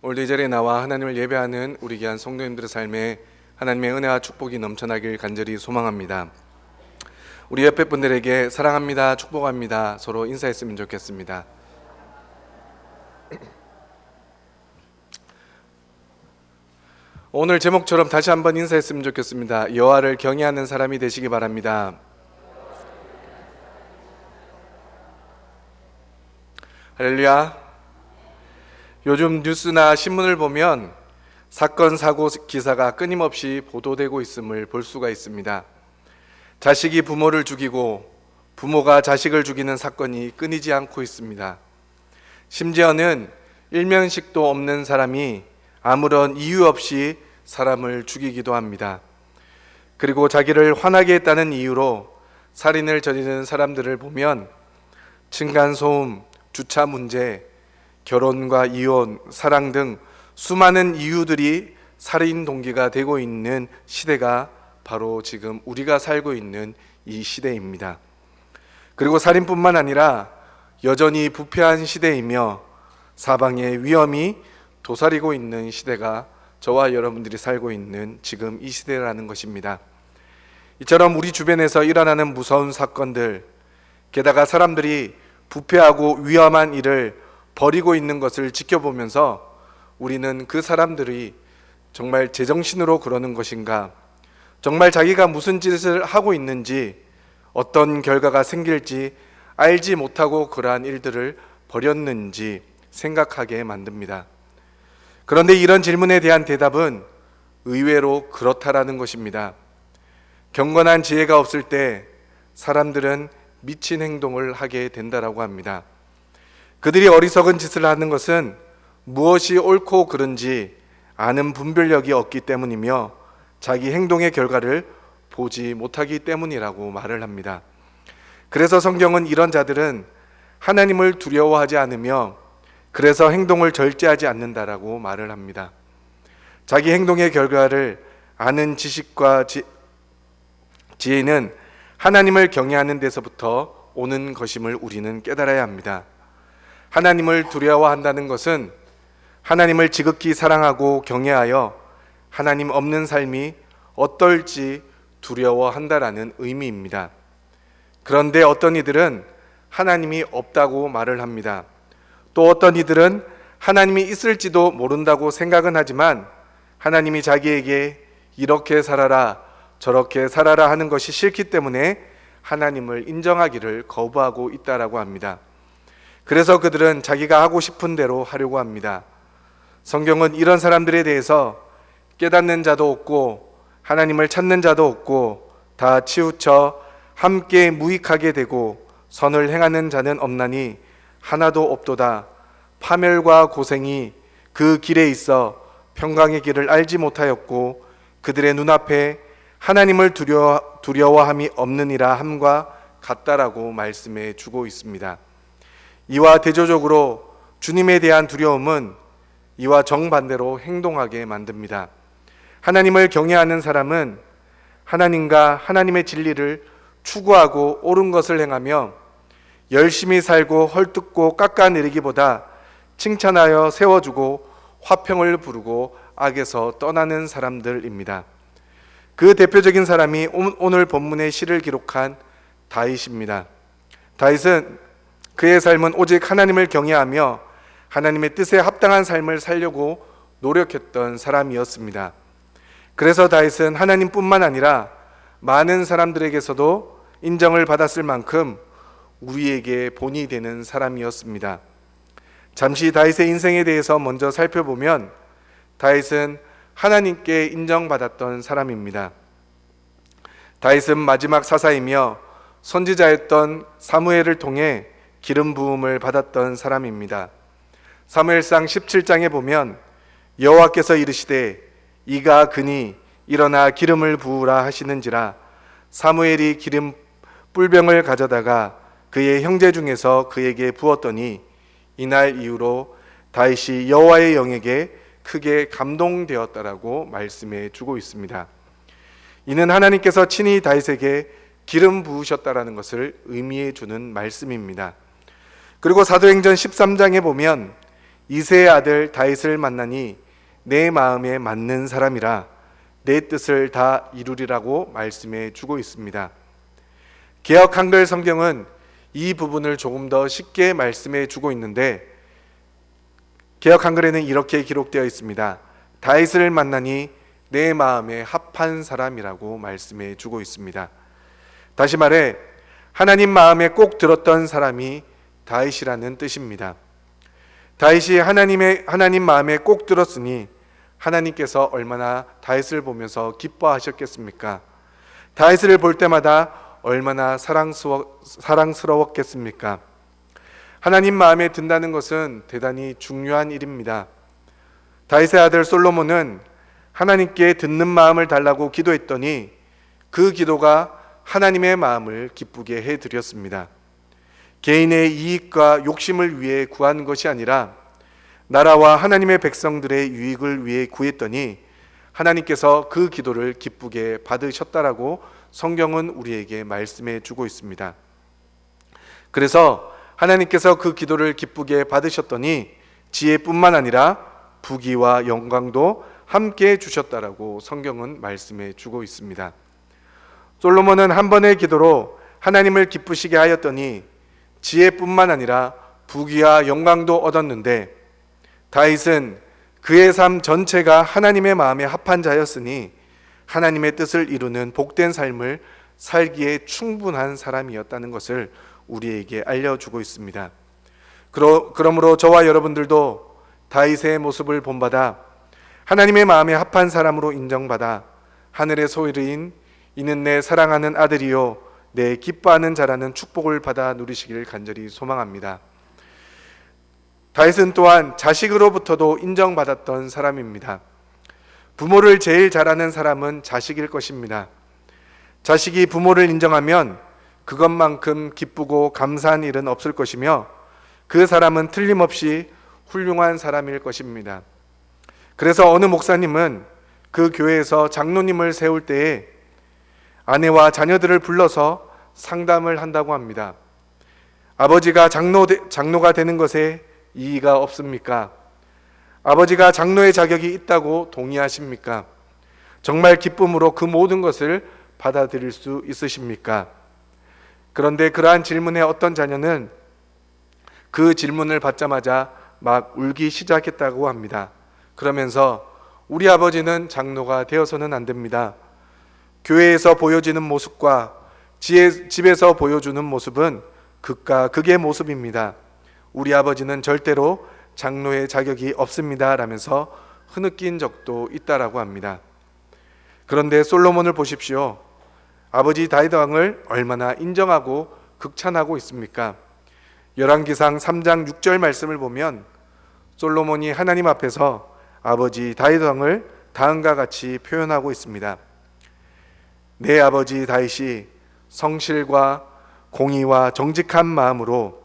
오늘도 이 자리에 나와 하나님을 예배하는 우리 귀한 성도님들의 삶에 하나님의 은혜와 축복이 넘쳐나길 간절히 소망합니다. 우리 옆에 분들에게 사랑합니다, 축복합니다 서로 인사했으면 좋겠습니다. 오늘 제목처럼 다시 한번 인사했으면 좋겠습니다. 여호와를 경외하는 사람이 되시기 바랍니다. 할렐루야. 요즘 뉴스나 신문을 보면 사건, 사고 기사가 끊임없이 보도되고 있음을 볼 수가 있습니다. 자식이 부모를 죽이고 부모가 자식을 죽이는 사건이 끊이지 않고 있습니다. 심지어는 일면식도 없는 사람이 아무런 이유 없이 사람을 죽이기도 합니다. 그리고 자기를 화나게 했다는 이유로 살인을 저지르는 사람들을 보면 층간소음, 주차 문제, 결혼과 이혼, 사랑 등 수많은 이유들이 살인 동기가 되고 있는 시대가 바로 지금 우리가 살고 있는 이 시대입니다. 그리고 살인뿐만 아니라 여전히 부패한 시대이며 사방의 위험이 도사리고 있는 시대가 저와 여러분들이 살고 있는 지금 이 시대라는 것입니다. 이처럼 우리 주변에서 일어나는 무서운 사건들, 게다가 사람들이 부패하고 위험한 일을 버리고 있는 것을 지켜보면서 우리는 그 사람들이 정말 제정신으로 그러는 것인가, 정말 자기가 무슨 짓을 하고 있는지, 어떤 결과가 생길지 알지 못하고 그러한 일들을 벌였는지 생각하게 만듭니다. 그런데 이런 질문에 대한 대답은 의외로 그렇다라는 것입니다. 경건한 지혜가 없을 때 사람들은 미친 행동을 하게 된다라고 합니다. 그들이 어리석은 짓을 하는 것은 무엇이 옳고 그른지 아는 분별력이 없기 때문이며 자기 행동의 결과를 보지 못하기 때문이라고 말을 합니다. 그래서 성경은 이런 자들은 하나님을 두려워하지 않으며 그래서 행동을 절제하지 않는다라고 말을 합니다. 자기 행동의 결과를 아는 지식과 지혜는 하나님을 경외하는 데서부터 오는 것임을 우리는 깨달아야 합니다. 하나님을 두려워한다는 것은 하나님을 지극히 사랑하고 경외하여 하나님 없는 삶이 어떨지 두려워한다라는 의미입니다. 그런데 어떤 이들은 하나님이 없다고 말을 합니다. 또 어떤 이들은 하나님이 있을지도 모른다고 생각은 하지만 하나님이 자기에게 이렇게 살아라 저렇게 살아라 하는 것이 싫기 때문에 하나님을 인정하기를 거부하고 있다라고 합니다. 그래서 그들은 자기가 하고 싶은 대로 하려고 합니다. 성경은 이런 사람들에 대해서 깨닫는 자도 없고 하나님을 찾는 자도 없고 다 치우쳐 함께 무익하게 되고 선을 행하는 자는 없나니 하나도 없도다. 파멸과 고생이 그 길에 있어 평강의 길을 알지 못하였고 그들의 눈앞에 하나님을 두려워함이 없느니라 함과 같다라고 말씀해 주고 있습니다. 이와 대조적으로 주님에 대한 두려움은 이와 정반대로 행동하게 만듭니다. 하나님을 경외하는 사람은 하나님과 하나님의 진리를 추구하고 옳은 것을 행하며 열심히 살고 헐뜯고 깎아내리기보다 칭찬하여 세워주고 화평을 부르고 악에서 떠나는 사람들입니다. 그 대표적인 사람이 오늘 본문의 시를 기록한 다윗입니다. 다윗은 그의 삶은 오직 하나님을 경외하며 하나님의 뜻에 합당한 삶을 살려고 노력했던 사람이었습니다. 그래서 다윗은 하나님뿐만 아니라 많은 사람들에게서도 인정을 받았을 만큼 우리에게 본이 되는 사람이었습니다. 잠시 다윗의 인생에 대해서 먼저 살펴보면 다윗은 하나님께 인정받았던 사람입니다. 다윗은 마지막 사사이며 선지자였던 사무엘을 통해 기름 부음을 받았던 사람입니다. 사무엘상 17장에 보면 여호와께서 이르시되 이가 그니 일어나 기름을 부으라 하시는지라 사무엘이 기름 뿔병을 가져다가 그의 형제 중에서 그에게 부었더니 이날 이후로 다윗이 여호와의 영에게 크게 감동되었다라고 말씀해 주고 있습니다. 이는 하나님께서 친히 다윗에게 기름 부으셨다라는 것을 의미해 주는 말씀입니다. 그리고 사도행전 13장에 보면 이새의 아들 다윗을 만나니 내 마음에 맞는 사람이라 내 뜻을 다 이루리라고 말씀해 주고 있습니다. 개역 한글 성경은 이 부분을 조금 더 쉽게 말씀해 주고 있는데, 개역 한글에는 이렇게 기록되어 있습니다. 다윗을 만나니 내 마음에 합한 사람이라고 말씀해 주고 있습니다. 다시 말해 하나님 마음에 꼭 들었던 사람이 다윗이라는 뜻입니다. 다윗이 하나님 마음에 꼭 들었으니 하나님께서 얼마나 다윗을 보면서 기뻐하셨겠습니까? 다윗을 볼 때마다 얼마나 사랑스러웠겠습니까? 하나님 마음에 든다는 것은 대단히 중요한 일입니다. 다윗의 아들 솔로몬은 하나님께 듣는 마음을 달라고 기도했더니 그 기도가 하나님의 마음을 기쁘게 해드렸습니다. 개인의 이익과 욕심을 위해 구한 것이 아니라 나라와 하나님의 백성들의 유익을 위해 구했더니 하나님께서 그 기도를 기쁘게 받으셨다라고 성경은 우리에게 말씀해 주고 있습니다. 그래서 하나님께서 그 기도를 기쁘게 받으셨더니 지혜뿐만 아니라 부귀와 영광도 함께 주셨다라고 성경은 말씀해 주고 있습니다. 솔로몬은 한 번의 기도로 하나님을 기쁘시게 하였더니 지혜뿐만 아니라 부귀와 영광도 얻었는데, 다윗은 그의 삶 전체가 하나님의 마음에 합한 자였으니 하나님의 뜻을 이루는 복된 삶을 살기에 충분한 사람이었다는 것을 우리에게 알려주고 있습니다. 그러므로 저와 여러분들도 다윗의 모습을 본받아 하나님의 마음에 합한 사람으로 인정받아 하늘의 소리인 이는 내 사랑하는 아들이요 내 기뻐하는 자라는 축복을 받아 누리시기를 간절히 소망합니다. 다윗은 또한 자식으로부터도 인정받았던 사람입니다. 부모를 제일 잘하는 사람은 자식일 것입니다. 자식이 부모를 인정하면 그것만큼 기쁘고 감사한 일은 없을 것이며 그 사람은 틀림없이 훌륭한 사람일 것입니다. 그래서 어느 목사님은 그 교회에서 장로님을 세울 때에 아내와 자녀들을 불러서 상담을 한다고 합니다. 아버지가 장로가 되는 것에 이의가 없습니까? 아버지가 장로의 자격이 있다고 동의하십니까? 정말 기쁨으로 그 모든 것을 받아들일 수 있으십니까? 그런데 그러한 질문에 어떤 자녀는 그 질문을 받자마자 막 울기 시작했다고 합니다. 그러면서 우리 아버지는 장로가 되어서는 안 됩니다. 교회에서 보여지는 모습과 집에서 보여주는 모습은 극과 극의 모습입니다. 우리 아버지는 절대로 장로의 자격이 없습니다 라면서 흐느낀 적도 있다라고 합니다. 그런데 솔로몬을 보십시오. 아버지 다윗 왕을 얼마나 인정하고 극찬하고 있습니까? 열왕기상 3장 6절 말씀을 보면 솔로몬이 하나님 앞에서 아버지 다윗 왕을 다음과 같이 표현하고 있습니다. 내 아버지 다윗이 성실과 공의와 정직한 마음으로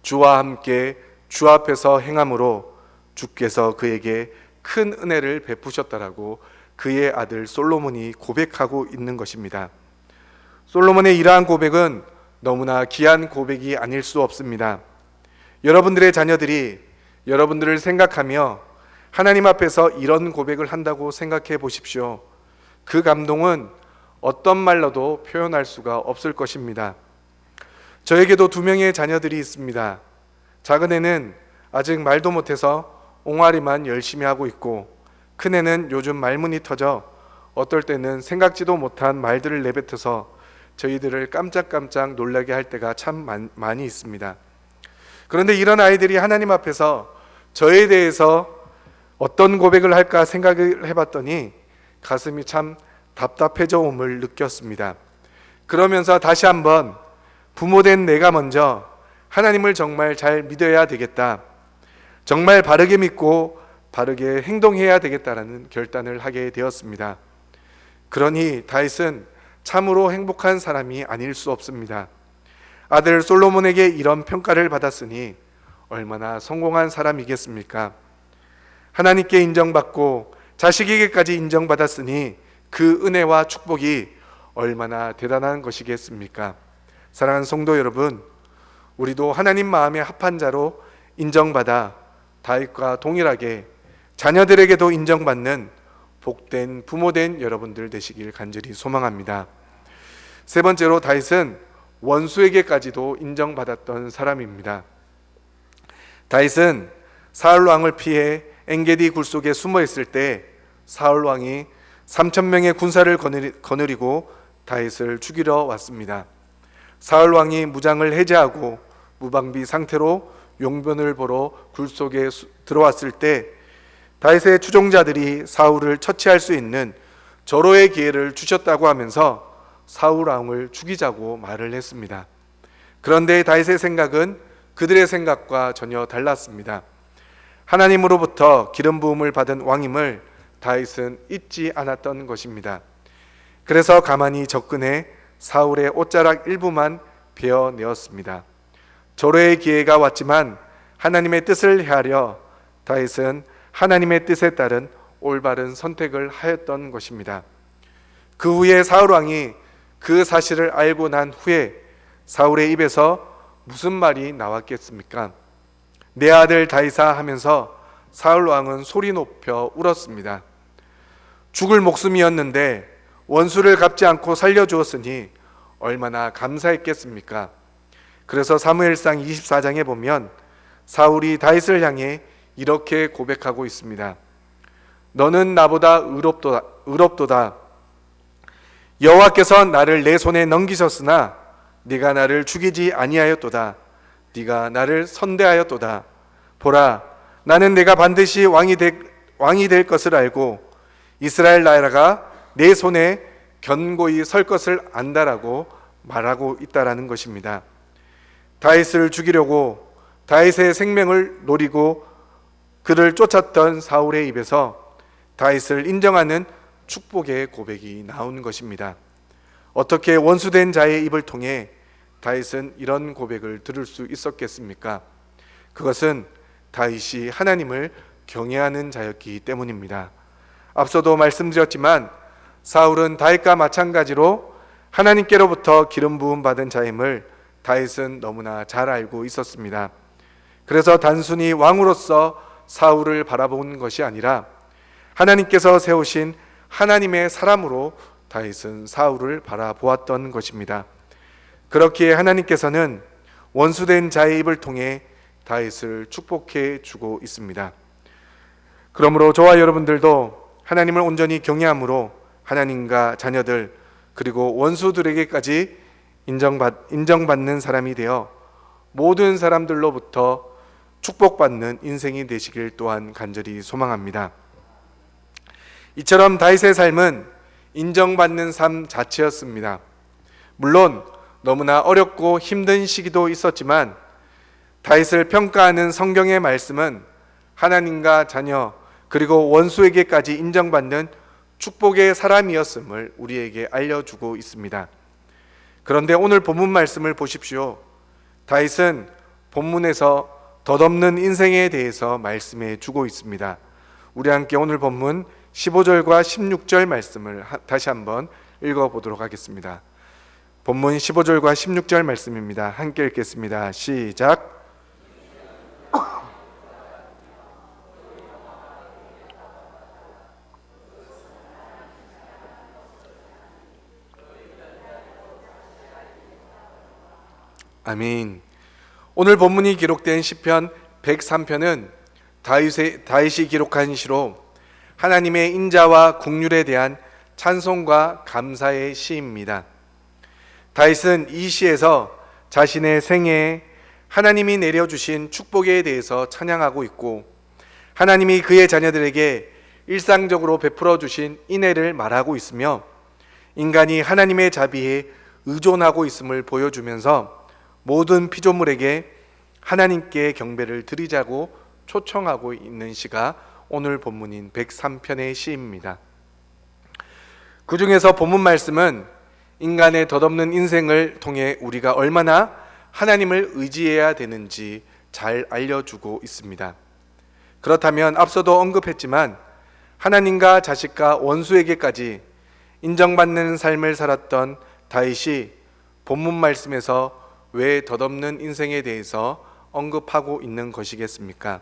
주와 함께 주 앞에서 행함으로 주께서 그에게 큰 은혜를 베푸셨다라고 그의 아들 솔로몬이 고백하고 있는 것입니다. 솔로몬의 이러한 고백은 너무나 귀한 고백이 아닐 수 없습니다. 여러분들의 자녀들이 여러분들을 생각하며 하나님 앞에서 이런 고백을 한다고 생각해 보십시오. 그 감동은 어떤 말로도 표현할 수가 없을 것입니다. 저에게도 2명의 자녀들이 있습니다. 작은 애는 아직 말도 못해서 옹알이만 열심히 하고 있고, 큰 애는 요즘 말문이 터져 어떨 때는 생각지도 못한 말들을 내뱉어서 저희들을 깜짝깜짝 놀라게 할 때가 참 많이 있습니다. 그런데 이런 아이들이 하나님 앞에서 저에 대해서 어떤 고백을 할까 생각을 해봤더니 가슴이 참 답답해져 옴을 느꼈습니다. 그러면서 다시 한번 부모된 내가 먼저 하나님을 정말 잘 믿어야 되겠다, 정말 바르게 믿고 바르게 행동해야 되겠다라는 결단을 하게 되었습니다. 그러니 다윗은 참으로 행복한 사람이 아닐 수 없습니다. 아들 솔로몬에게 이런 평가를 받았으니 얼마나 성공한 사람이겠습니까? 하나님께 인정받고 자식에게까지 인정받았으니 그 은혜와 축복이 얼마나 대단한 것이겠습니까? 사랑하는 성도 여러분, 우리도 하나님 마음에 합한 자로 인정받아 다윗과 동일하게 자녀들에게도 인정받는 복된 부모된 여러분들 되시길 간절히 소망합니다. 세 번째로 다윗은 원수에게까지도 인정받았던 사람입니다. 다윗은 사울 왕을 피해 엔게디 굴 속에 숨어 있을 때 사울 왕이 3,000명의 군사를 거느리고 다윗을 죽이러 왔습니다. 사울 왕이 무장을 해제하고 무방비 상태로 용변을 보러 굴 속에 들어왔을 때 다윗의 추종자들이 사울을 처치할 수 있는 절호의 기회를 주셨다고 하면서 사울 왕을 죽이자고 말을 했습니다. 그런데 다윗의 생각은 그들의 생각과 전혀 달랐습니다. 하나님으로부터 기름 부음을 받은 왕임을 다윗은 잊지 않았던 것입니다. 그래서 가만히 접근해 사울의 옷자락 일부만 베어내었습니다. 절호의 기회가 왔지만 하나님의 뜻을 헤아려 다윗은 하나님의 뜻에 따른 올바른 선택을 하였던 것입니다. 그 후에 사울 왕이 그 사실을 알고 난 후에 사울의 입에서 무슨 말이 나왔겠습니까? 내 아들 다윗아 하면서 사울 왕은 소리 높여 울었습니다. 죽을 목숨이었는데 원수를 갚지 않고 살려주었으니 얼마나 감사했겠습니까? 그래서 사무엘상 24장에 보면 사울이 다윗을 향해 이렇게 고백하고 있습니다. 너는 나보다 의롭도다. 여호와께서 나를 내 손에 넘기셨으나 네가 나를 죽이지 아니하였도다. 네가 나를 선대하였도다. 보라, 나는 내가 반드시 왕이 될 것을 알고 이스라엘 나라가 내 손에 견고히 설 것을 안다라고 말하고 있다라는 것입니다. 다윗을 죽이려고 다윗의 생명을 노리고 그를 쫓았던 사울의 입에서 다윗을 인정하는 축복의 고백이 나오는 것입니다. 어떻게 원수된 자의 입을 통해 다윗은 이런 고백을 들을 수 있었겠습니까? 그것은 다윗이 하나님을 경외하는 자였기 때문입니다. 앞서도 말씀드렸지만 사울은 다윗과 마찬가지로 하나님께로부터 기름 부음 받은 자임을 다윗은 너무나 잘 알고 있었습니다. 그래서 단순히 왕으로서 사울을 바라본 것이 아니라 하나님께서 세우신 하나님의 사람으로 다윗은 사울을 바라보았던 것입니다. 그렇기에 하나님께서는 원수된 자의 입을 통해 다윗을 축복해 주고 있습니다. 그러므로 저와 여러분들도 하나님을 온전히 경외함으로 하나님과 자녀들 그리고 원수들에게까지 인정받는 사람이 되어 모든 사람들로부터 축복받는 인생이 되시길 또한 간절히 소망합니다. 이처럼 다윗의 삶은 인정받는 삶 자체였습니다. 물론 너무나 어렵고 힘든 시기도 있었지만 다윗을 평가하는 성경의 말씀은 하나님과 자녀 그리고 원수에게까지 인정받는 축복의 사람이었음을 우리에게 알려주고 있습니다. 그런데 오늘 본문 말씀을 보십시오. 다윗은 본문에서 덧없는 인생에 대해서 말씀해 주고 있습니다. 우리 함께 오늘 본문 15절과 16절 말씀을 다시 한번 읽어보도록 하겠습니다. 본문 15절과 16절 말씀입니다. 함께 읽겠습니다. 시작. 아멘. 오늘 본문이 기록된 시편 103편은 다윗이 기록한 시로 하나님의 인자와 긍휼에 대한 찬송과 감사의 시입니다. 다윗은 이 시에서 자신의 생애에 하나님이 내려주신 축복에 대해서 찬양하고 있고 하나님이 그의 자녀들에게 일상적으로 베풀어 주신 인애를 말하고 있으며 인간이 하나님의 자비에 의존하고 있음을 보여주면서 모든 피조물에게 하나님께 경배를 드리자고 초청하고 있는 시가 오늘 본문인 103편의 시입니다. 그 중에서 본문 말씀은 인간의 덧없는 인생을 통해 우리가 얼마나 하나님을 의지해야 되는지 잘 알려주고 있습니다. 그렇다면 앞서도 언급했지만 하나님과 자식과 원수에게까지 인정받는 삶을 살았던 다윗이 본문 말씀에서 왜 덧없는 인생에 대해서 언급하고 있는 것이겠습니까?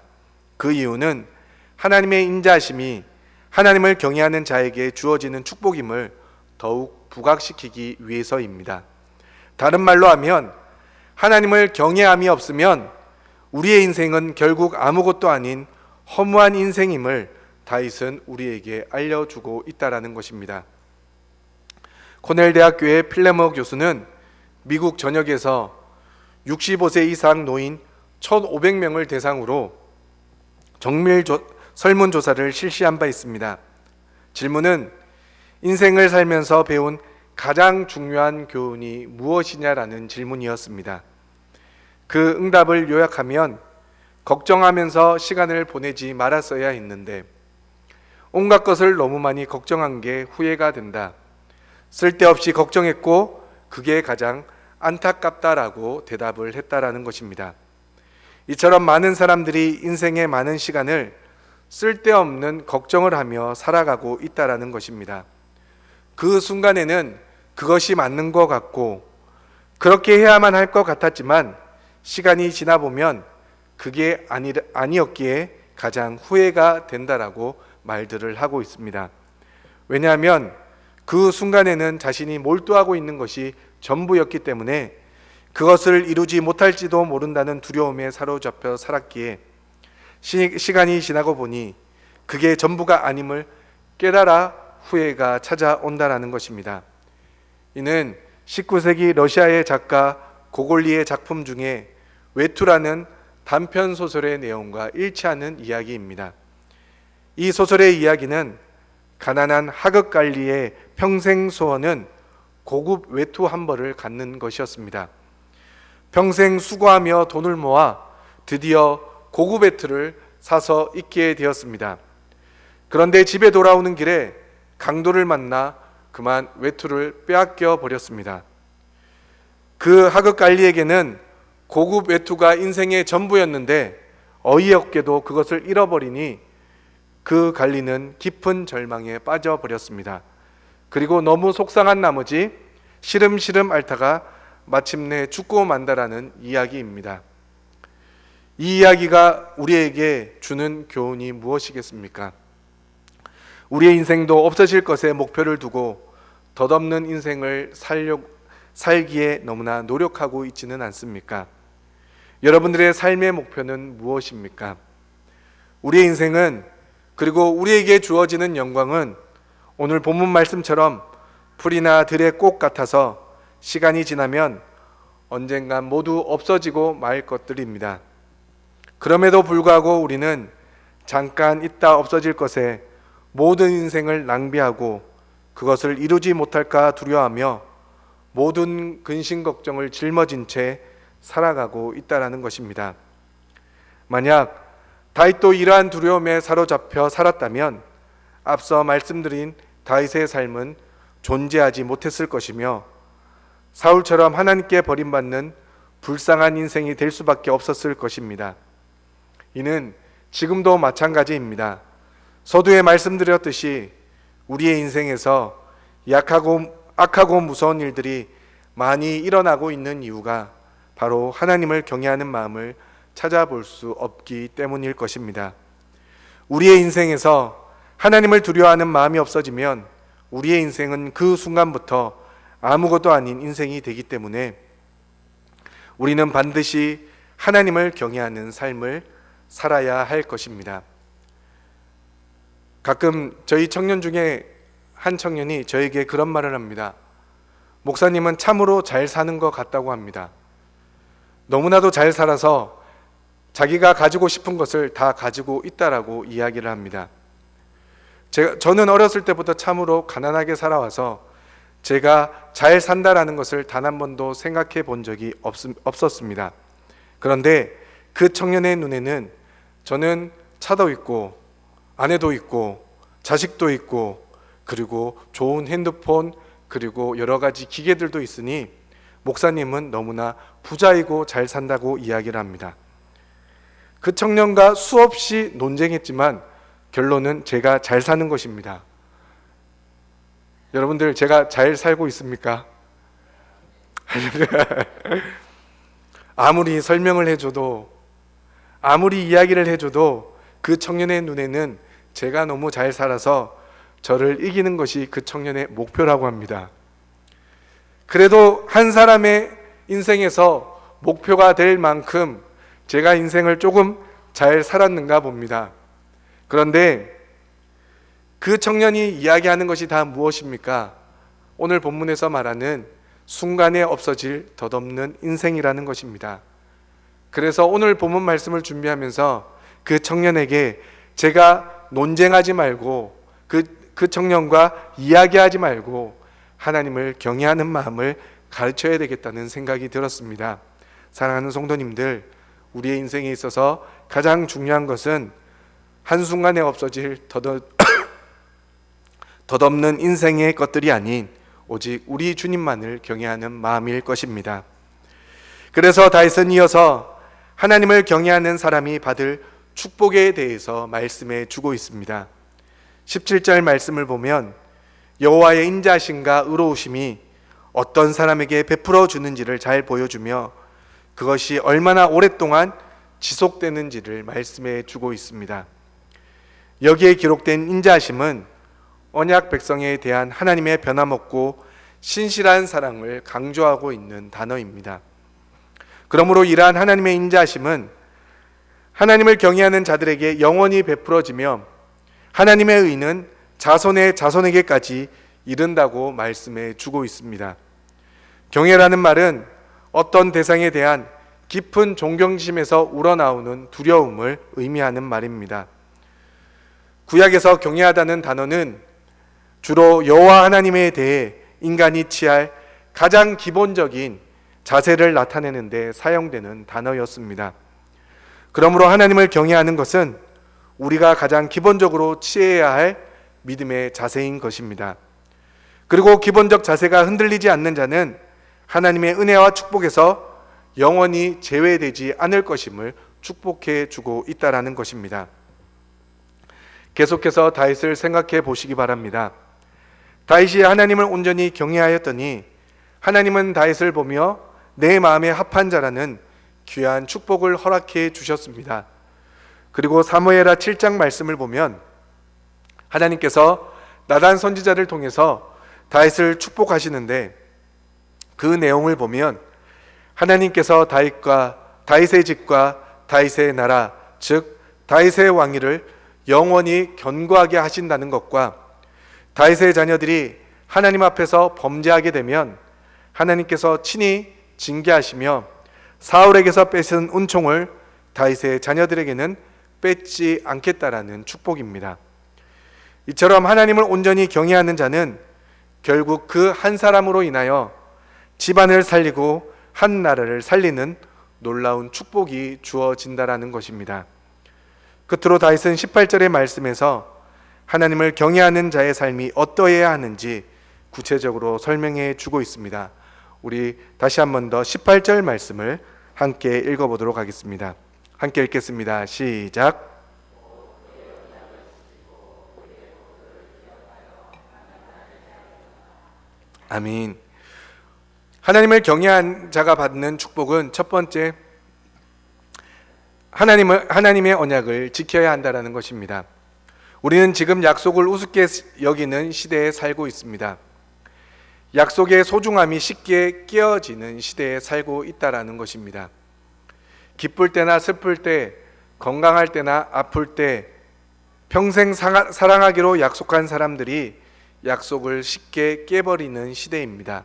그 이유는 하나님의 인자하심이 하나님을 경외하는 자에게 주어지는 축복임을 더욱 부각시키기 위해서입니다. 다른 말로 하면 하나님을 경외함이 없으면 우리의 인생은 결국 아무것도 아닌 허무한 인생임을 다윗은 우리에게 알려주고 있다라는 것입니다. 코넬 대학교의 필레머 교수는 미국 전역에서 65세 이상 노인 1,500명을 대상으로 정밀 설문조사를 실시한 바 있습니다. 질문은 인생을 살면서 배운 가장 중요한 교훈이 무엇이냐라는 질문이었습니다. 그 응답을 요약하면 걱정하면서 시간을 보내지 말았어야 했는데 온갖 것을 너무 많이 걱정한 게 후회가 된다. 쓸데없이 걱정했고 그게 가장 안타깝다라고 대답을 했다라는 것입니다. 이처럼 많은 사람들이 인생의 많은 시간을 쓸데없는 걱정을 하며 살아가고 있다라는 것입니다. 그 순간에는 그것이 맞는 것 같고 그렇게 해야만 할 것 같았지만 시간이 지나 보면 그게 아니었기에 가장 후회가 된다라고 말들을 하고 있습니다. 왜냐하면 그 순간에는 자신이 몰두하고 있는 것이 전부였기 때문에 그것을 이루지 못할지도 모른다는 두려움에 사로잡혀 살았기에 시간이 지나고 보니 그게 전부가 아님을 깨달아 후회가 찾아온다라는 것입니다. 이는 19세기 러시아의 작가 고골리의 작품 중에 외투라는 단편 소설의 내용과 일치하는 이야기입니다. 이 소설의 이야기는 가난한 하극갈리의 평생 소원은 고급 외투 한 벌을 갖는 것이었습니다. 평생 수고하며 돈을 모아 드디어 고급 외투를 사서 입게 되었습니다. 그런데 집에 돌아오는 길에 강도를 만나 그만 외투를 빼앗겨 버렸습니다. 그 하극갈리에게는 고급 외투가 인생의 전부였는데 어이없게도 그것을 잃어버리니 그 갈리는 깊은 절망에 빠져버렸습니다. 그리고 너무 속상한 나머지 시름시름 앓다가 마침내 죽고 만다라는 이야기입니다. 이 이야기가 우리에게 주는 교훈이 무엇이겠습니까? 우리의 인생도 없어질 것에 목표를 두고 덧없는 인생을 살기에 너무나 노력하고 있지는 않습니까? 여러분들의 삶의 목표는 무엇입니까? 우리의 인생은 그리고 우리에게 주어지는 영광은 오늘 본문 말씀처럼 풀이나 들의 꽃 같아서 시간이 지나면 언젠간 모두 없어지고 말 것들입니다. 그럼에도 불구하고 우리는 잠깐 있다 없어질 것에 모든 인생을 낭비하고 그것을 이루지 못할까 두려워하며 모든 근심 걱정을 짊어진 채 살아가고 있다라는 것입니다. 만약 다윗도 이러한 두려움에 사로잡혀 살았다면 앞서 말씀드린 다윗의 삶은 존재하지 못했을 것이며 사울처럼 하나님께 버림받는 불쌍한 인생이 될 수밖에 없었을 것입니다. 이는 지금도 마찬가지입니다. 서두에 말씀드렸듯이 우리의 인생에서 악하고 무서운 일들이 많이 일어나고 있는 이유가 바로 하나님을 경외하는 마음을 찾아볼 수 없기 때문일 것입니다. 우리의 인생에서 하나님을 두려워하는 마음이 없어지면 우리의 인생은 그 순간부터 아무것도 아닌 인생이 되기 때문에 우리는 반드시 하나님을 경외하는 삶을 살아야 할 것입니다. 가끔 저희 청년 중에 한 청년이 저에게 그런 말을 합니다. 목사님은 참으로 잘 사는 것 같다고 합니다. 너무나도 잘 살아서 자기가 가지고 싶은 것을 다 가지고 있다라고 이야기를 합니다. 저는 어렸을 때부터 참으로 가난하게 살아와서 제가 잘 산다라는 것을 단 한 번도 생각해 본 적이 없었습니다. 그런데 그 청년의 눈에는 저는 차도 있고 아내도 있고 자식도 있고 그리고 좋은 핸드폰 그리고 여러 가지 기계들도 있으니 목사님은 너무나 부자이고 잘 산다고 이야기를 합니다. 그 청년과 수없이 논쟁했지만 결론은 제가 잘 사는 것입니다. 여러분들 제가 잘 살고 있습니까? 아무리 설명을 해줘도 아무리 이야기를 해줘도 그 청년의 눈에는 제가 너무 잘 살아서 저를 이기는 것이 그 청년의 목표라고 합니다. 그래도 한 사람의 인생에서 목표가 될 만큼 제가 인생을 조금 잘 살았는가 봅니다. 그런데 그 청년이 이야기하는 것이 다 무엇입니까? 오늘 본문에서 말하는 순간에 없어질 덧없는 인생이라는 것입니다. 그래서 오늘 본문 말씀을 준비하면서 그 청년에게 제가 논쟁하지 말고 그 청년과 이야기하지 말고 하나님을 경외하는 마음을 가르쳐야 되겠다는 생각이 들었습니다. 사랑하는 성도님들, 우리의 인생에 있어서 가장 중요한 것은 한순간에 없어질 덧없는 인생의 것들이 아닌 오직 우리 주님만을 경외하는 마음일 것입니다. 그래서 다윗은 이어서 하나님을 경외하는 사람이 받을 축복에 대해서 말씀해 주고 있습니다. 17절 말씀을 보면 여호와의 인자심과 의로우심이 어떤 사람에게 베풀어 주는지를 잘 보여주며 그것이 얼마나 오랫동안 지속되는지를 말씀해 주고 있습니다. 여기에 기록된 인자심은 언약 백성에 대한 하나님의 변함없고 신실한 사랑을 강조하고 있는 단어입니다. 그러므로 이러한 하나님의 인자심은 하나님을 경외하는 자들에게 영원히 베풀어지며 하나님의 의는 자손의 자손에게까지 이른다고 말씀해 주고 있습니다. 경외라는 말은 어떤 대상에 대한 깊은 존경심에서 우러나오는 두려움을 의미하는 말입니다. 구약에서 경외하다는 단어는 주로 여호와 하나님에 대해 인간이 취할 가장 기본적인 자세를 나타내는 데 사용되는 단어였습니다. 그러므로 하나님을 경외하는 것은 우리가 가장 기본적으로 취해야 할 믿음의 자세인 것입니다. 그리고 기본적 자세가 흔들리지 않는 자는 하나님의 은혜와 축복에서 영원히 제외되지 않을 것임을 축복해 주고 있다라는 것입니다. 계속해서 다윗을 생각해 보시기 바랍니다. 다윗이 하나님을 온전히 경외하였더니 하나님은 다윗을 보며 내 마음에 합한 자라는 귀한 축복을 허락해 주셨습니다. 그리고 사무엘하 7장 말씀을 보면 하나님께서 나단 선지자를 통해서 다윗을 축복하시는데 그 내용을 보면 하나님께서 다윗의 집과 다윗의 나라, 즉 다윗의 왕위를 영원히 견고하게 하신다는 것과 다윗의 자녀들이 하나님 앞에서 범죄하게 되면 하나님께서 친히 징계하시며 사울에게서 뺏은 은총을 다윗의 자녀들에게는 뺏지 않겠다라는 축복입니다. 이처럼 하나님을 온전히 경외하는 자는 결국 그 한 사람으로 인하여 집안을 살리고 한 나라를 살리는 놀라운 축복이 주어진다라는 것입니다. 끝으로 다윗은 18절의 말씀에서 하나님을 경외하는 자의 삶이 어떠해야 하는지 구체적으로 설명해 주고 있습니다. 우리 다시 한 번 더 18절 말씀을 함께 읽어보도록 하겠습니다. 함께 읽겠습니다. 시작. 아멘. 하나님을 경외한 자가 받는 축복은 첫 번째, 하나님의 언약을 지켜야 한다는 것입니다. 우리는 지금 약속을 우습게 여기는 시대에 살고 있습니다. 약속의 소중함이 쉽게 깨어지는 시대에 살고 있다는 것입니다. 기쁠 때나 슬플 때, 건강할 때나 아플 때 평생 사랑하기로 약속한 사람들이 약속을 쉽게 깨버리는 시대입니다.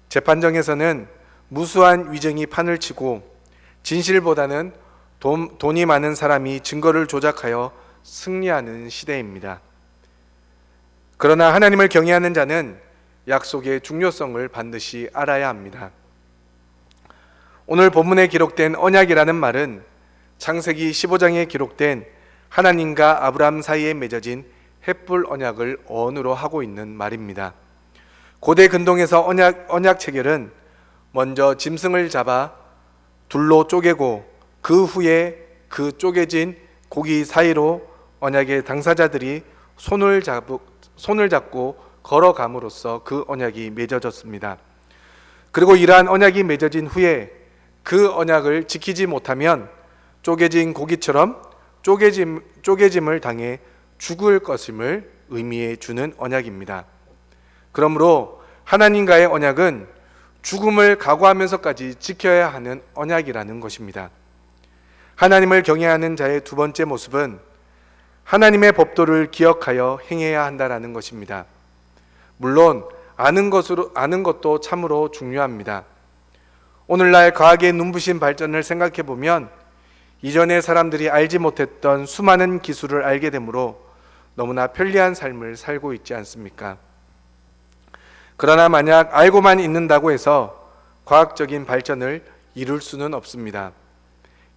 재판정에서는 무수한 위증이 판을 치고 진실보다는 돈이 많은 사람이 증거를 조작하여 승리하는 시대입니다. 그러나 하나님을 경외하는 자는 약속의 중요성을 반드시 알아야 합니다. 오늘 본문에 기록된 언약이라는 말은 창세기 15장에 기록된 하나님과 아브라함 사이에 맺어진 헷불 언약을 어원으로 하고 있는 말입니다. 고대 근동에서 언약 체결은 먼저 짐승을 잡아 둘로 쪼개고 그 후에 그 쪼개진 고기 사이로 언약의 당사자들이 손을 잡고 걸어감으로써 그 언약이 맺어졌습니다. 그리고 이러한 언약이 맺어진 후에 그 언약을 지키지 못하면 쪼개진 고기처럼 쪼개짐을 당해 죽을 것임을 의미해 주는 언약입니다. 그러므로 하나님과의 언약은 죽음을 각오하면서까지 지켜야 하는 언약이라는 것입니다. 하나님을 경외하는 자의 두 번째 모습은 하나님의 법도를 기억하여 행해야 한다라는 것입니다. 물론 아는 것도 참으로 중요합니다. 오늘날 과학의 눈부신 발전을 생각해 보면 이전의 사람들이 알지 못했던 수많은 기술을 알게 되므로 너무나 편리한 삶을 살고 있지 않습니까? 그러나 만약 알고만 있는다고 해서 과학적인 발전을 이룰 수는 없습니다.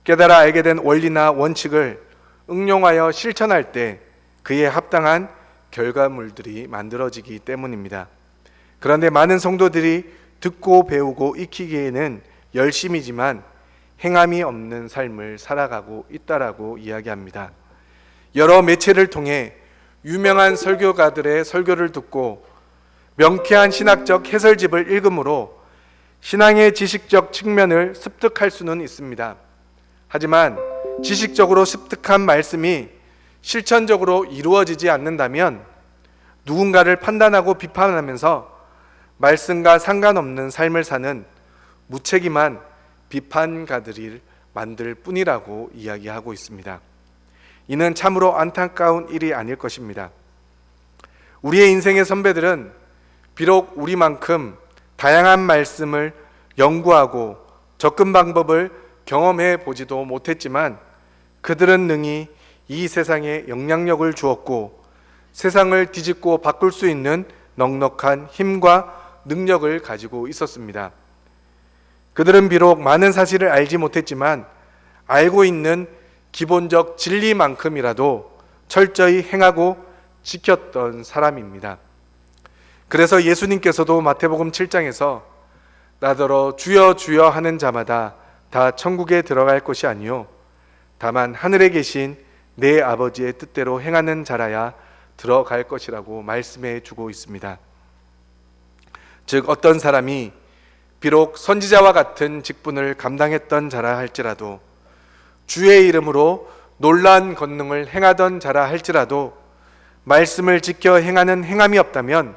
깨달아 알게 된 원리나 원칙을 응용하여 실천할 때 그에 합당한 결과물들이 만들어지기 때문입니다. 그런데 많은 성도들이 듣고 배우고 익히기에는 열심이지만 행함이 없는 삶을 살아가고 있다라고 이야기합니다. 여러 매체를 통해 유명한 설교가들의 설교를 듣고 명쾌한 신학적 해설집을 읽음으로 신앙의 지식적 측면을 습득할 수는 있습니다. 하지만 지식적으로 습득한 말씀이 실천적으로 이루어지지 않는다면 누군가를 판단하고 비판하면서 말씀과 상관없는 삶을 사는 무책임한 비판가들을 만들 뿐이라고 이야기하고 있습니다. 이는 참으로 안타까운 일이 아닐 것입니다. 우리의 인생의 선배들은 비록 우리만큼 다양한 말씀을 연구하고 접근 방법을 경험해 보지도 못했지만 그들은 능히 이 세상에 영향력을 주었고 세상을 뒤집고 바꿀 수 있는 넉넉한 힘과 능력을 가지고 있었습니다. 그들은 비록 많은 사실을 알지 못했지만 알고 있는 기본적 진리만큼이라도 철저히 행하고 지켰던 사람입니다. 그래서 예수님께서도 마태복음 7장에서 나더러 주여 주여 하는 자마다 다 천국에 들어갈 것이 아니요 다만 하늘에 계신 내 아버지의 뜻대로 행하는 자라야 들어갈 것이라고 말씀해 주고 있습니다. 즉 어떤 사람이 비록 선지자와 같은 직분을 감당했던 자라 할지라도 주의 이름으로 놀라운 권능을 행하던 자라 할지라도 말씀을 지켜 행하는 행함이 없다면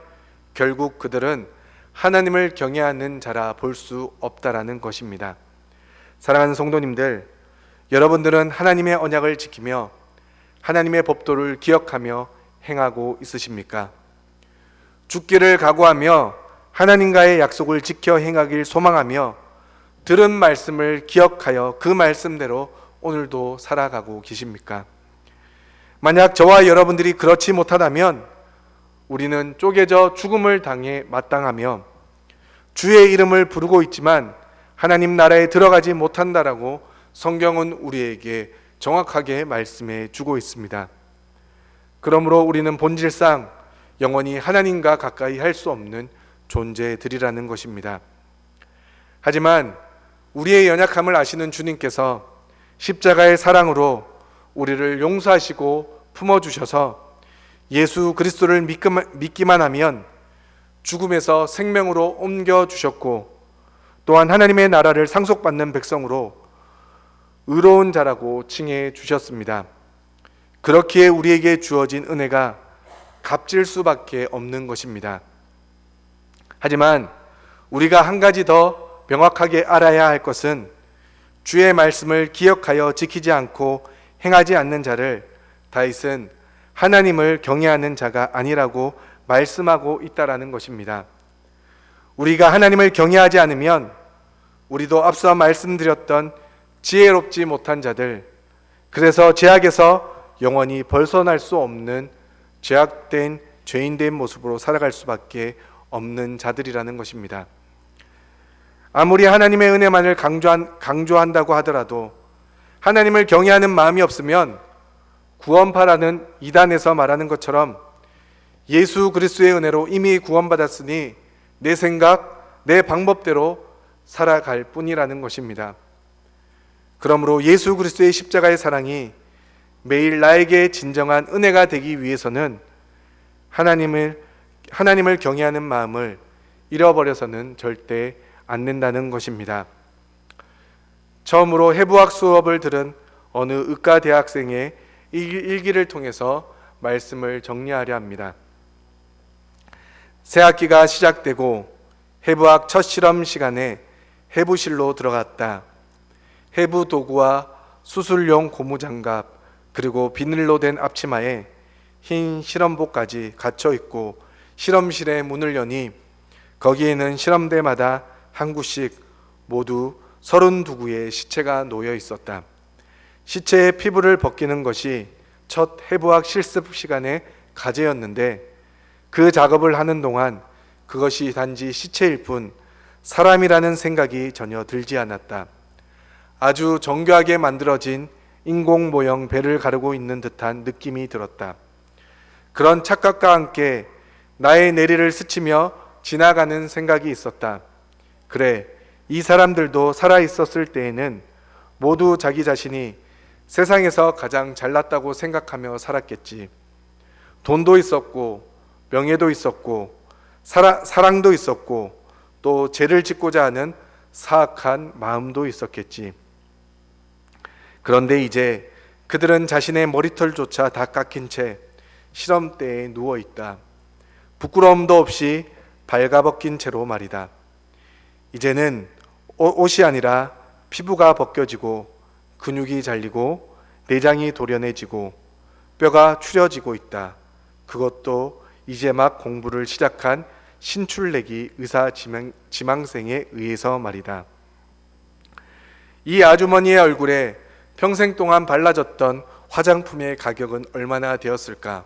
결국 그들은 하나님을 경외하는 자라 볼 수 없다라는 것입니다. 사랑하는 성도님들, 여러분들은 하나님의 언약을 지키며 하나님의 법도를 기억하며 행하고 있으십니까? 죽기를 각오하며 하나님과의 약속을 지켜 행하길 소망하며 들은 말씀을 기억하여 그 말씀대로 오늘도 살아가고 계십니까? 만약 저와 여러분들이 그렇지 못하다면 우리는 쪼개져 죽음을 당해 마땅하며 주의 이름을 부르고 있지만 하나님 나라에 들어가지 못한다라고 성경은 우리에게 정확하게 말씀해 주고 있습니다. 그러므로 우리는 본질상 영원히 하나님과 가까이 할 수 없는 존재들이라는 것입니다. 하지만 우리의 연약함을 아시는 주님께서 십자가의 사랑으로 우리를 용서하시고 품어주셔서 예수 그리스도를 믿기만 하면 죽음에서 생명으로 옮겨주셨고 또한 하나님의 나라를 상속받는 백성으로 의로운 자라고 칭해 주셨습니다. 그렇기에 우리에게 주어진 은혜가 값질 수밖에 없는 것입니다. 하지만 우리가 한 가지 더 명확하게 알아야 할 것은 주의 말씀을 기억하여 지키지 않고 행하지 않는 자를 다윗은 하나님을 경외하는 자가 아니라고 말씀하고 있다라는 것입니다. 우리가 하나님을 경외하지 않으면 우리도 앞서 말씀드렸던 지혜롭지 못한 자들, 그래서 죄악에서 영원히 벗어날 수 없는 죄악된 죄인된 모습으로 살아갈 수밖에 없는 자들이라는 것입니다. 아무리 하나님의 은혜만을 강조한다고 하더라도 하나님을 경외하는 마음이 없으면 구원파라는 이단에서 말하는 것처럼 예수 그리스도의 은혜로 이미 구원받았으니 내 생각, 내 방법대로 살아갈 뿐이라는 것입니다. 그러므로 예수 그리스도의 십자가의 사랑이 매일 나에게 진정한 은혜가 되기 위해서는 하나님을 경외하는 마음을 잃어버려서는 절대 안 된다는 것입니다. 처음으로 해부학 수업을 들은 어느 의과 대학생의 일기를 통해서 말씀을 정리하려 합니다. 새 학기가 시작되고 해부학 첫 실험 시간에 해부실로 들어갔다. 해부 도구와 수술용 고무장갑 그리고 비늘로 된 앞치마에 흰 실험복까지 갇혀 있고 실험실의 문을 여니 거기에는 실험대마다 한 구씩 모두 32구의 시체가 놓여 있었다. 시체의 피부를 벗기는 것이 첫 해부학 실습 시간의 과제였는데 그 작업을 하는 동안 그것이 단지 시체일 뿐 사람이라는 생각이 전혀 들지 않았다. 아주 정교하게 만들어진 인공 모형 배를 가르고 있는 듯한 느낌이 들었다. 그런 착각과 함께 나의 내리를 스치며 지나가는 생각이 있었다. 그래, 이 사람들도 살아있었을 때에는 모두 자기 자신이 세상에서 가장 잘났다고 생각하며 살았겠지. 돈도 있었고 명예도 있었고 사랑도 있었고 또 죄를 짓고자 하는 사악한 마음도 있었겠지. 그런데 이제 그들은 자신의 머리털조차 다 깎인 채 실험대에 누워있다. 부끄러움도 없이 발가벗긴 채로 말이다. 이제는 옷이 아니라 피부가 벗겨지고 근육이 잘리고 내장이 도련해지고 뼈가 추려지고 있다. 그것도 이제 막 공부를 시작한 신출내기 의사 지망생에 의해서 말이다. 이 아주머니의 얼굴에 평생 동안 발라졌던 화장품의 가격은 얼마나 되었을까?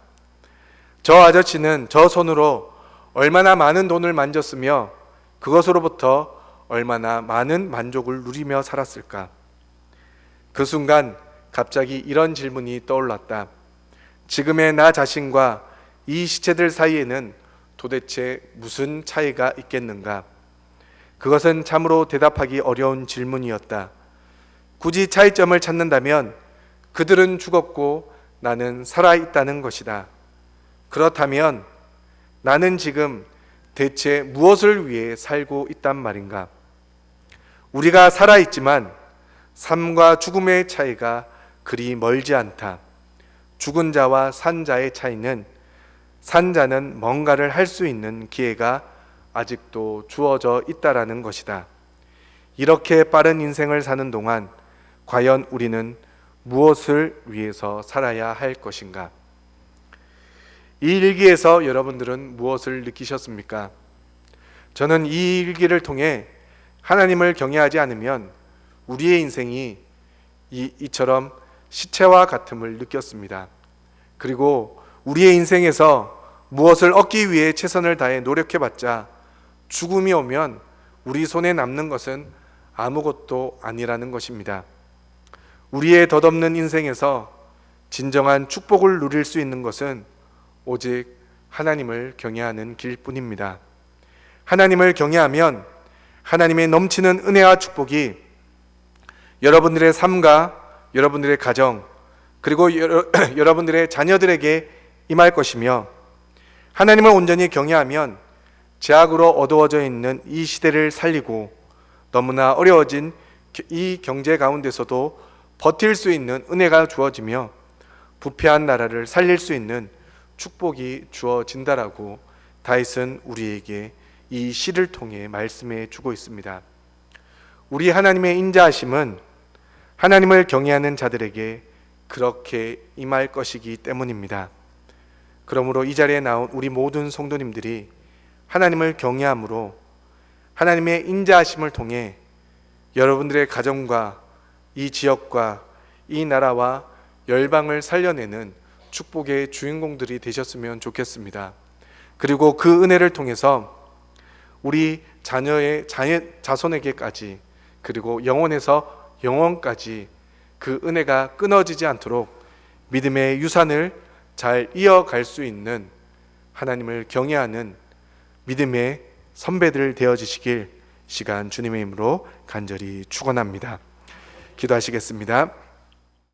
저 아저씨는 저 손으로 얼마나 많은 돈을 만졌으며 그것으로부터 얼마나 많은 만족을 누리며 살았을까? 그 순간 갑자기 이런 질문이 떠올랐다. 지금의 나 자신과 이 시체들 사이에는 도대체 무슨 차이가 있겠는가? 그것은 참으로 대답하기 어려운 질문이었다. 굳이 차이점을 찾는다면 그들은 죽었고 나는 살아있다는 것이다. 그렇다면 나는 지금 대체 무엇을 위해 살고 있단 말인가? 우리가 살아있지만 삶과 죽음의 차이가 그리 멀지 않다. 죽은 자와 산 자의 차이는 산 자는 뭔가를 할 수 있는 기회가 아직도 주어져 있다라는 것이다. 이렇게 빠른 인생을 사는 동안 과연 우리는 무엇을 위해서 살아야 할 것인가? 이 일기에서 여러분들은 무엇을 느끼셨습니까? 저는 이 일기를 통해 하나님을 경외하지 않으면 우리의 인생이 이처럼 시체와 같음을 느꼈습니다. 그리고 우리의 인생에서 무엇을 얻기 위해 최선을 다해 노력해봤자 죽음이 오면 우리 손에 남는 것은 아무것도 아니라는 것입니다. 우리의 덧없는 인생에서 진정한 축복을 누릴 수 있는 것은 오직 하나님을 경외하는 길뿐입니다. 하나님을 경외하면 하나님의 넘치는 은혜와 축복이 여러분들의 삶과 여러분들의 가정 그리고 여러분들의 자녀들에게 임할 것이며, 하나님을 온전히 경외하면 죄악으로 어두워져 있는 이 시대를 살리고 너무나 어려워진 이 경제 가운데서도 버틸 수 있는 은혜가 주어지며 부패한 나라를 살릴 수 있는 축복이 주어진다라고 다윗은 우리에게 이 시를 통해 말씀해 주고 있습니다. 우리 하나님의 인자하심은 하나님을 경외하는 자들에게 그렇게 임할 것이기 때문입니다. 그러므로 이 자리에 나온 우리 모든 성도님들이 하나님을 경외함으로 하나님의 인자하심을 통해 여러분들의 가정과 이 지역과 이 나라와 열방을 살려내는 축복의 주인공들이 되셨으면 좋겠습니다. 그리고 그 은혜를 통해서 우리 자녀의 자손에게까지 그리고 영혼에서 영원까지 그 은혜가 끊어지지 않도록 믿음의 유산을 잘 이어갈 수 있는 하나님을 경외하는 믿음의 선배들 되어주시길 시간 주님의 이름으로 간절히 축원합니다. 기도하시겠습니다.